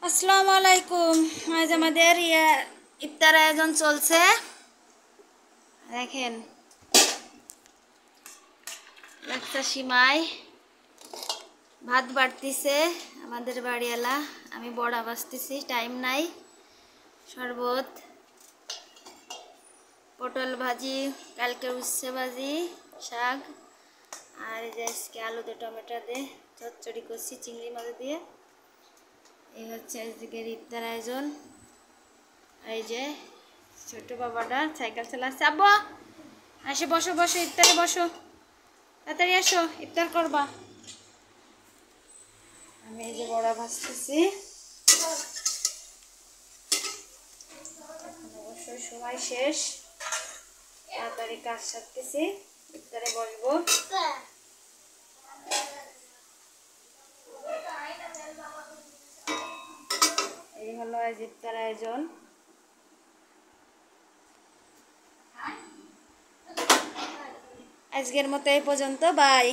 আসসালামু আলাইকুম। আজ আমাদের ইফতার আয়োজন চলছে। দেখেন লাচ্ছা সিমাই, ভাত বাড়তিছে আমাদের বাড়িওয়ালা, আমি বড়া বাছতেছি, টাইম নাই। শরবত, পটল ভাজি, কালকে উচ্ছে ভাজি, শাক, আর এই যে আজকে আলু দিয়ে টমেটো দিয়ে চচ্চড়ি করছি চিংড়ি মাছ দিয়ে। এই হচ্ছে আজকের ইফতার আয়োজন। এই যে ছোট বাবাটা সাইকেল চালাচ্ছে। আব্বু আসে, বসো বসো, ইফতারে বসো, তাড়াতাড়ি আসো, ইফতার করবা। আমি এই যে বড়া ভাজতেছি। অবশ্যই সময় শেষ, তাড়াতাড়ি কাজ সারতেছি, ইফতারে বসবো। এই হলো আজ ইফতার আয়োজন। আজকের মতো এই পর্যন্ত, বাই।